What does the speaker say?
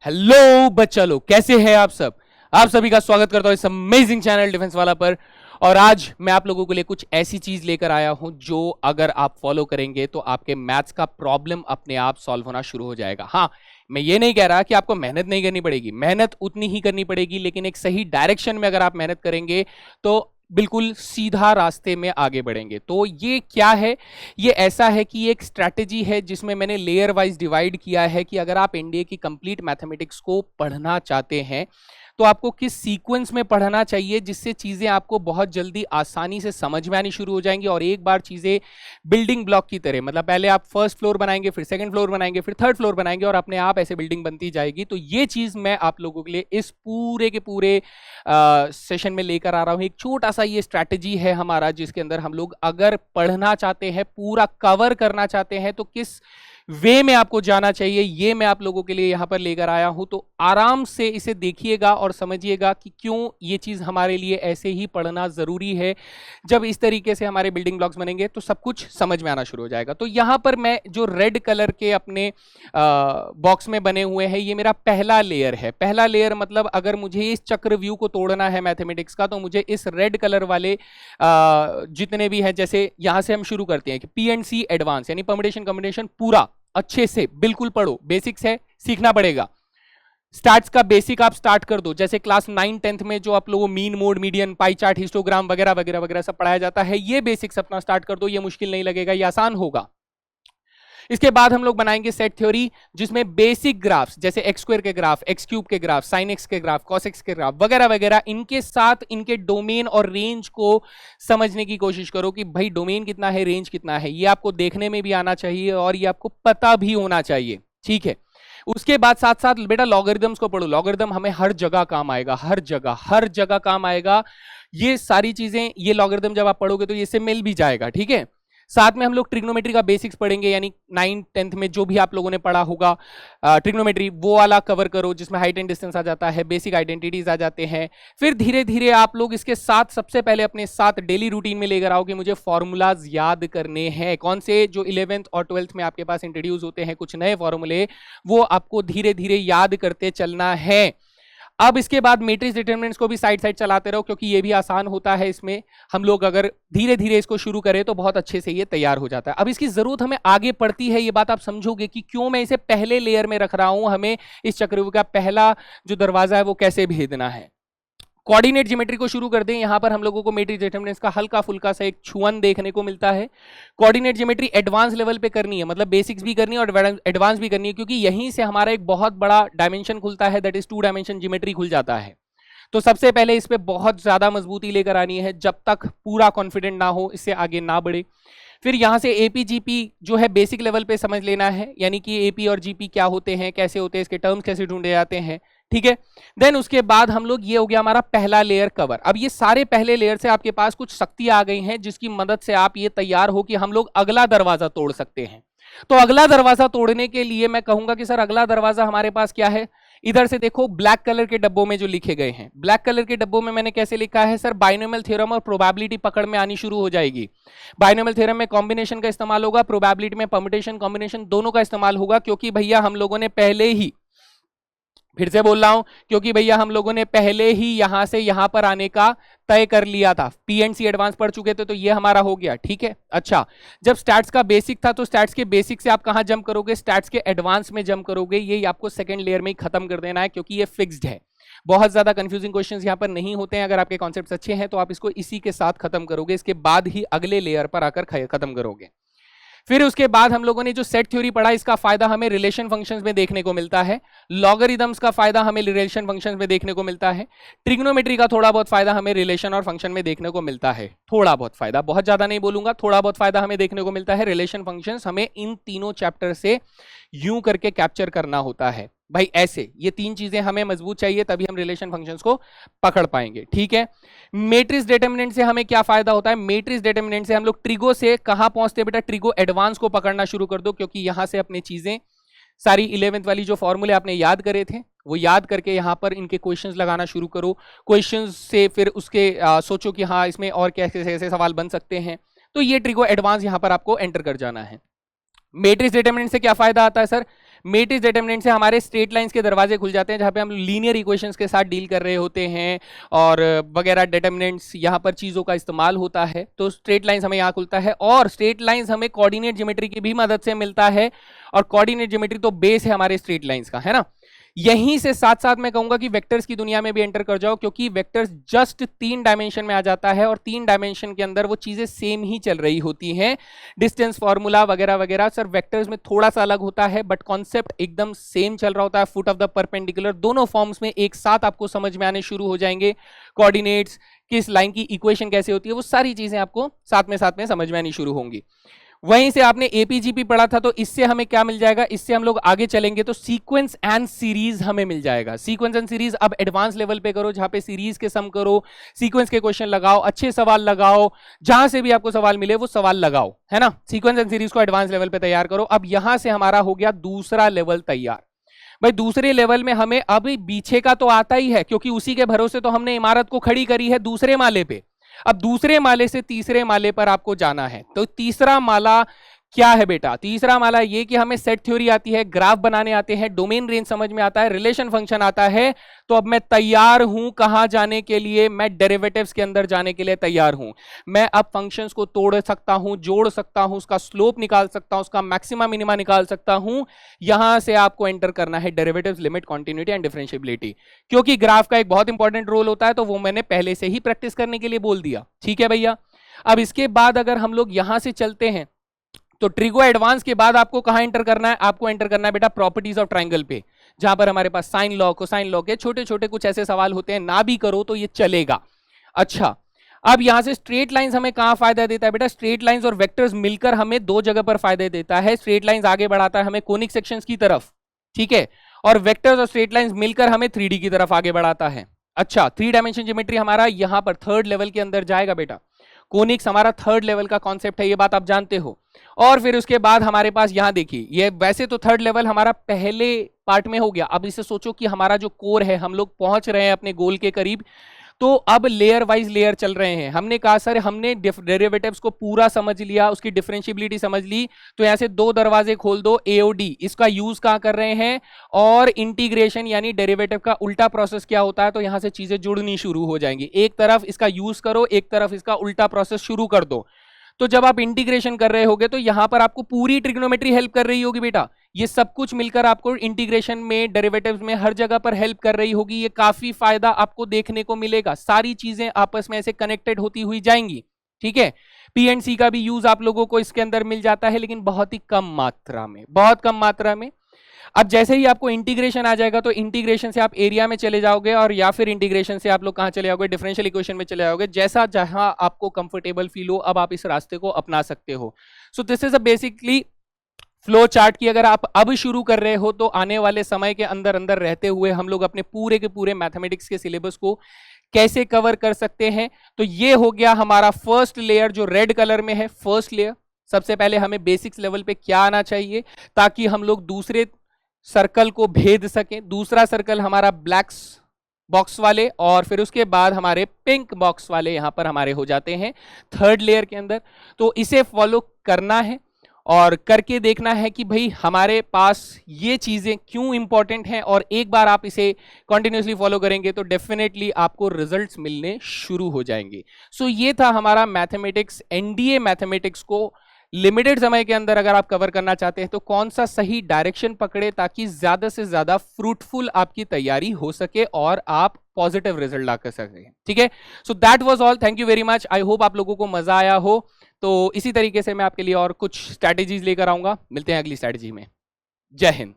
Hello बच्चा लोग, कैसे हैं आप सब। आप सभी का स्वागत करता हूं इस अमेजिंग चैनल डिफेंस वाला पर। और आज मैं आप लोगों के लिए कुछ ऐसी चीज लेकर आया हूं जो अगर आप फॉलो करेंगे तो आपके मैथ्स का प्रॉब्लम अपने आप सॉल्व होना शुरू हो जाएगा। हाँ, मैं ये नहीं कह रहा कि आपको मेहनत नहीं करनी पड़ेगी, मेहनत उतनी ही करनी पड़ेगी, लेकिन एक सही डायरेक्शन में अगर आप मेहनत करेंगे तो बिल्कुल सीधा रास्ते में आगे बढ़ेंगे। तो ये क्या है? ये ऐसा है कि एक स्ट्रैटेजी है जिसमें मैंने लेयर वाइज डिवाइड किया है कि अगर आप एनडीए की कंप्लीट मैथमेटिक्स को पढ़ना चाहते हैं तो आपको किस सीक्वेंस में पढ़ना चाहिए जिससे चीजें आपको बहुत जल्दी आसानी से समझ में आनी शुरू हो जाएंगी। और एक बार चीजें बिल्डिंग ब्लॉक की तरह, मतलब पहले आप फर्स्ट फ्लोर बनाएंगे, फिर सेकंड फ्लोर बनाएंगे, फिर थर्ड फ्लोर बनाएंगे और अपने आप ऐसे बिल्डिंग बनती जाएगी। तो ये चीज मैं आप लोगों के लिए इस पूरे के पूरे सेशन में लेकर आ रहा हूं। एक छोटा सा ये स्ट्रैटेजी है हमारा जिसके अंदर हम लोग अगर पढ़ना चाहते हैं, पूरा कवर करना चाहते हैं तो किस वे में आपको जाना चाहिए, ये मैं आप लोगों के लिए यहां पर लेकर आया हूं। तो आराम से इसे देखिएगा और समझिएगा कि क्यों ये चीज हमारे लिए ऐसे ही पढ़ना जरूरी है। जब इस तरीके से हमारे बिल्डिंग ब्लॉक्स बनेंगे तो सब कुछ समझ में आना शुरू हो जाएगा। तो यहां पर मैं जो रेड कलर के अपने बॉक्स में बने हुए हैं, ये मेरा पहला लेयर है। पहला लेयर मतलब अगर मुझे इस चक्रव्यूह को तोड़ना है मैथमेटिक्स का तो मुझे इस रेड कलर वाले जितने भी है, जैसे यहां से हम शुरू करते हैं कि पीएनसी एडवांस यानी परम्यूटेशन कॉम्बिनेशन पूरा अच्छे से बिल्कुल पढ़ो। बेसिक्स है, सीखना पड़ेगा। स्टार्ट्स का बेसिक आप स्टार्ट कर दो, जैसे क्लास 9 10th में जो आप लोगों mean mode median pie chart histogram वगैरह वगैरह वगैरह सब पढ़ाया जाता है, ये बेसिक्स अपना स्टार्ट कर दो। ये मुश्किल नहीं लगेगा, ये आसान होगा। इसके बाद हम लोग बनाएंगे सेट थ्योरी जिसमें बेसिक ग्राफ्स जैसे एक्स स्क्वायर के ग्राफ, एक्स क्यूब के ग्राफ, साइन एक्स के ग्राफ, कॉस एक्स के ग्राफ वगैरह वगैरह, इनके साथ इनके डोमेन और रेंज को समझने की कोशिश करो कि भाई डोमेन कितना है, रेंज कितना है। ये आपको देखने में भी आना चाहिए और ये आपको पता भी होना चाहिए, ठीक है। उसके बाद साथ साथ बेटा लॉगरिदम्स को पढ़ो। लॉगरिदम हमें हर जगह काम आएगा, हर जगह काम आएगा। ये सारी चीजें, ये लॉगरिदम जब आप पढ़ोगे तो ये इससे मिल भी जाएगा, ठीक है। साथ में हम लोग ट्रिग्नोमेट्री का बेसिक्स पढ़ेंगे, यानी 9 10th में जो भी आप लोगों ने पढ़ा होगा ट्रिग्नोमेट्री, वो वाला कवर करो जिसमें हाइट एंड डिस्टेंस आ जाता है, बेसिक आइडेंटिटीज आ जाते हैं। फिर धीरे धीरे आप लोग इसके साथ सबसे पहले अपने साथ डेली रूटीन में लेकर आओ कि मुझे फॉर्मूलाज याद करने हैं। कौन से? जो 11th और 12th में आपके पास इंट्रोड्यूस होते हैं कुछ नए फॉर्मूले, वो आपको धीरे धीरे याद करते चलना है। अब इसके बाद मैट्रिक्स डिटरमिनेंट्स को भी साइड साइड चलाते रहो क्योंकि ये भी आसान होता है। इसमें हम लोग अगर धीरे धीरे इसको शुरू करें तो बहुत अच्छे से ये तैयार हो जाता है। अब इसकी जरूरत हमें आगे पड़ती है, ये बात आप समझोगे कि क्यों मैं इसे पहले लेयर में रख रहा हूं। हमें इस चक्रव्यूह का पहला जो दरवाजा है वो कैसे भेदना है। कोऑर्डिनेट ज्योमेट्री को शुरू कर दें। यहां पर हम लोगों को मैट्रिक्स डिटरमिनेंट्स का हल्का फुल्का सा एक छुअन देखने को मिलता है। कोऑर्डिनेट ज्योमेट्री एडवांस लेवल पे करनी है, मतलब बेसिक्स भी करनी है और एडवांस भी करनी है, क्योंकि यहीं से हमारा एक बहुत बड़ा डायमेंशन खुलता है, दैट इज 2 डायमेंशन ज्योमेट्री खुल जाता है। तो सबसे पहले इस पे बहुत ज्यादा मजबूती लेकर आनी है। जब तक पूरा कॉन्फिडेंट ना हो इससे आगे ना बढ़े। फिर यहां से एपी जीपी जो है बेसिक लेवल पे समझ लेना है, यानी कि एपी और जीपी क्या होते हैं, कैसे होते हैं, इसके टर्म्स कैसे ढूंढे जाते हैं, ठीक है। देन उसके बाद हम लोग, ये हो गया हमारा पहला लेयर कवर। अब ये सारे पहले लेयर से आपके पास कुछ शक्तियां आ गई हैं जिसकी मदद से आप ये तैयार हो कि हम लोग अगला दरवाजा तोड़ सकते हैं। तो अगला दरवाजा तोड़ने के लिए मैं कहूंगा कि सर अगला दरवाजा हमारे पास क्या है। इधर से देखो ब्लैक कलर के डब्बों में जो लिखे गए हैं, ब्लैक कलर के डब्बों में मैंने कैसे लिखा है सर, बाइनोमियल थ्योरम और प्रोबेबिलिटी पकड़ में आनी शुरू हो जाएगी। बाइनोमियल थ्योरम में कॉम्बिनेशन का इस्तेमाल होगा, प्रोबेबिलिटी में परम्यूटेशन कॉम्बिनेशन दोनों का इस्तेमाल होगा, क्योंकि भैया हम लोगों ने पहले ही, फिर से बोल रहा हूं, क्योंकि भैया हम लोगों ने पहले ही यहां से यहां पर आने का तय कर लिया था। पीएनसी एडवांस पढ़ चुके थे तो ये हमारा हो गया, ठीक है। अच्छा, जब स्टैट्स का बेसिक था तो स्टैट्स के बेसिक से आप कहां जंप करोगे, स्टैट्स के एडवांस में जंप करोगे। ये आपको सेकंड लेयर में ही खत्म कर देना है क्योंकि ये फिक्स्ड है। बहुत ज्यादा कंफ्यूजिंग क्वेश्चंस यहां पर नहीं होते हैं। अगर आपके कॉन्सेप्ट्स अच्छे हैं तो आप इसको इसी के साथ खत्म करोगे, इसके बाद ही अगले लेयर पर आकर खत्म करोगे। फिर उसके बाद हम लोगों ने जो सेट थ्योरी पढ़ा, इसका फायदा हमें रिलेशन फंक्शंस में देखने को मिलता है। लॉगरिदम्स का फायदा हमें रिलेशन फंक्शंस में देखने को मिलता है। ट्रिग्नोमेट्री का थोड़ा बहुत फायदा हमें रिलेशन और फंक्शन में देखने को मिलता है। थोड़ा बहुत फायदा, बहुत ज्यादा नहीं बोलूंगा, थोड़ा बहुत फायदा हमें देखने को मिलता है। रिलेशन फंक्शंस हमें इन तीनों चैप्टर से यूं करके कैप्चर करना होता है भाई, ऐसे ये तीन चीजें हमें मजबूत चाहिए, तभी हम रिलेशन फंक्शंस को पकड़ पाएंगे, ठीक है। मैट्रिक्स डिटरमिनेंट से हमें क्या फायदा होता है, मैट्रिक्स डिटरमिनेंट से हम लोग ट्रिगो से कहां पहुंचते हैं बेटा, ट्रिगो एडवांस को पकड़ना शुरू कर दो, क्योंकि यहां से अपनी चीजें सारी 11th वाली जो फॉर्मूले आपने याद करे थे वो याद करके यहां पर इनके क्वेश्चंस लगाना शुरू करो। क्वेश्चंस से फिर उसके सोचो कि हाँ इसमें और कैसे कैसे सवाल बन सकते हैं। तो ये ट्रिगो एडवांस यहां पर आपको एंटर कर जाना है। मैट्रिक्स डिटरमिनेंट से क्या फायदा आता है सर, मेटिस डिटरमिनेंट से हमारे स्ट्रेट लाइंस के दरवाजे खुल जाते हैं, जहां पे हम लीनियर इक्वेशंस के साथ डील कर रहे होते हैं और वगैरह डिटरमिनेंट्स यहां पर चीजों का इस्तेमाल होता है। तो स्ट्रेट लाइंस हमें यहां खुलता है, और स्ट्रेट लाइंस हमें कोऑर्डिनेट ज्योमेट्री की भी मदद से मिलता है, और कोऑर्डिनेट ज्योमेट्री तो बेस है हमारे स्ट्रेट लाइंस का, है ना। यहीं से साथ साथ मैं कहूंगा कि वेक्टर्स की दुनिया में भी एंटर कर जाओ, क्योंकि वेक्टर्स जस्ट 3 डायमेंशन में आ जाता है, और 3 डायमेंशन के अंदर वो चीजें सेम ही चल रही होती हैं, डिस्टेंस फॉर्मूला वगैरह वगैरह। सर वेक्टर्स में थोड़ा सा अलग होता है, बट कॉन्सेप्ट एकदम सेम चल रहा होता है। फुट ऑफ द परपेंडिकुलर दोनों फॉर्म्स में एक साथ आपको समझ में आने शुरू हो जाएंगे। कोऑर्डिनेट्स, किस लाइन की इक्वेशन कैसे होती है, वो सारी चीजें आपको साथ में समझ में आनी शुरू होंगी। वहीं से आपने एपीजीपी पढ़ा था, तो इससे हमें क्या मिल जाएगा, इससे हम लोग आगे चलेंगे तो सीक्वेंस एंड सीरीज हमें मिल जाएगा। सीक्वेंस एंड सीरीज अब एडवांस लेवल पे करो, जहां पे सीरीज के सम करो, सीक्वेंस के क्वेश्चन लगाओ, अच्छे सवाल लगाओ, जहां से भी आपको सवाल मिले वो सवाल लगाओ, है ना। सीक्वेंस एंड सीरीज को एडवांस लेवल पे तैयार करो। अब यहां से हमारा हो गया दूसरा लेवल तैयार। भाई दूसरे लेवल में हमें अभी पीछे का तो आता ही है, क्योंकि उसी के भरोसे तो हमने इमारत को खड़ी करी है दूसरे माले पे। अब दूसरे माले से तीसरे माले पर आपको जाना है, तो तीसरा माला क्या है बेटा, तीसरा माला ये कि हमें सेट थ्योरी आती है, ग्राफ बनाने आते हैं, डोमेन रेंज समझ में आता है, रिलेशन फंक्शन आता है। तो अब मैं तैयार हूं कहां जाने के लिए, मैं डेरिवेटिव्स के अंदर जाने के लिए तैयार हूं। मैं अब फंक्शंस को तोड़ सकता हूं, जोड़ सकता हूं, उसका स्लोप निकाल सकता हूं, उसका मैक्सिमा मिनिमा निकाल सकता हूं। यहां से आपको एंटर करना है derivatives, limit, continuity and differentiability, क्योंकि ग्राफ का एक बहुत इंपॉर्टेंट रोल होता है, तो वो मैंने पहले से ही प्रैक्टिस करने के लिए बोल दिया। ठीक है भैया। अब इसके बाद अगर हम लोग यहां से चलते हैं, तो ट्रिगो एडवांस के बाद आपको कहां एंटर करना है, आपको एंटर करना है बेटा प्रॉपर्टीज ऑफ ट्रायंगल पे, जहां पर हमारे पास साइन लॉ, कोसाइन लॉ के छोटे छोटे कुछ ऐसे सवाल होते हैं, ना भी करो तो ये चलेगा। अच्छा, अब यहां से स्ट्रेट लाइंस हमें कहां फायदा देता है बेटा, स्ट्रेट लाइंस और वेक्टर्स मिलकर हमें 2 जगह पर फायदे देता है। स्ट्रेट लाइंस आगे बढ़ाता है हमें कोनिक सेक्शंस की तरफ, ठीक है, और वेक्टर्स और स्ट्रेट लाइंस मिलकर हमें 3D की तरफ आगे बढ़ाता है। अच्छा, 3 डायमेंशन ज्योमेट्री हमारा यहां पर 3rd लेवल के अंदर जाएगा बेटा। कोनिक्स हमारा 3rd लेवल का कॉन्सेप्ट है, ये बात आप जानते हो। और फिर उसके बाद हमारे पास यहां देखिए, ये वैसे तो 3rd लेवल हमारा पहले पार्ट में हो गया। अब इसे सोचो कि हमारा जो कोर है, हम लोग पहुंच रहे हैं अपने गोल के करीब, तो अब लेयर वाइज लेयर चल रहे हैं। हमने कहा सर हमने डेरिवेटिव्स को पूरा समझ लिया, उसकी डिफरेंशिएबिलिटी समझ ली, तो यहां से 2 दरवाजे खोल दो। एओडी इसका यूज कहां कर रहे हैं, और इंटीग्रेशन यानी डेरिवेटिव का उल्टा प्रोसेस क्या होता है, तो यहां से चीजें जुड़नी शुरू हो जाएंगी। एक तरफ इसका यूज करो, एक तरफ इसका उल्टा प्रोसेस शुरू कर दो। तो जब आप इंटीग्रेशन कर रहे होगे, तो यहां पर आपको पूरी ट्रिग्नोमेट्री हेल्प कर रही होगी बेटा। ये सब कुछ मिलकर आपको इंटीग्रेशन में, डेरिवेटिव्स में, हर जगह पर हेल्प कर रही होगी। ये काफी फायदा आपको देखने को मिलेगा। सारी चीजें आपस में ऐसे कनेक्टेड होती हुई जाएंगी, ठीक है। पी एंड सी का भी यूज आप लोगों को इसके अंदर मिल जाता है, लेकिन बहुत ही कम मात्रा में, बहुत कम मात्रा में। अब जैसे ही आपको इंटीग्रेशन आ जाएगा, तो इंटीग्रेशन से आप एरिया में चले जाओगे, और या फिर इंटीग्रेशन से आप लोग कहां चले जाओगे, डिफरेंशियल इक्वेशन में चले जाओगे। जैसा जहां आपको कंफर्टेबल फील हो, अब आप इस रास्ते को अपना सकते हो। So this is a basically flow chart की अगर आप अब शुरू कर रहे हो, तो आने वाले समय के अंदर अंदर रहते हुए हम लोग अपने पूरे के पूरे मैथमेटिक्स के सिलेबस को कैसे कवर कर सकते हैं। तो ये हो गया हमारा फर्स्ट लेयर, जो रेड कलर में है, फर्स्ट लेयर। सबसे पहले हमें बेसिक्स लेवल पे क्या आना चाहिए, ताकि हम लोग दूसरे सर्कल को भेद सकें। दूसरा सर्कल हमारा ब्लैक बॉक्स वाले, और फिर उसके बाद हमारे पिंक बॉक्स वाले यहां पर हमारे हो जाते हैं 3rd लेयर के अंदर। तो इसे फॉलो करना है और करके देखना है कि भाई हमारे पास ये चीजें क्यों इंपॉर्टेंट हैं, और एक बार आप इसे कंटिन्यूसली फॉलो करेंगे तो डेफिनेटली आपको रिजल्ट्स मिलने शुरू हो जाएंगे। सो ये था हमारा मैथमेटिक्स, एनडीए मैथमेटिक्स को लिमिटेड समय के अंदर अगर आप कवर करना चाहते हैं, तो कौन सा सही डायरेक्शन पकड़े ताकि ज्यादा से ज्यादा फ्रूटफुल आपकी तैयारी हो सके और आप पॉजिटिव रिजल्ट ला कर सके। ठीक है, so that was all. Thank you very much. I hope आप लोगों को मजा आया हो। तो इसी तरीके से मैं आपके लिए और कुछ स्ट्रैटेजीज लेकर आऊंगा। मिलते हैं अगली स्ट्रैटेजी में। जय हिंद।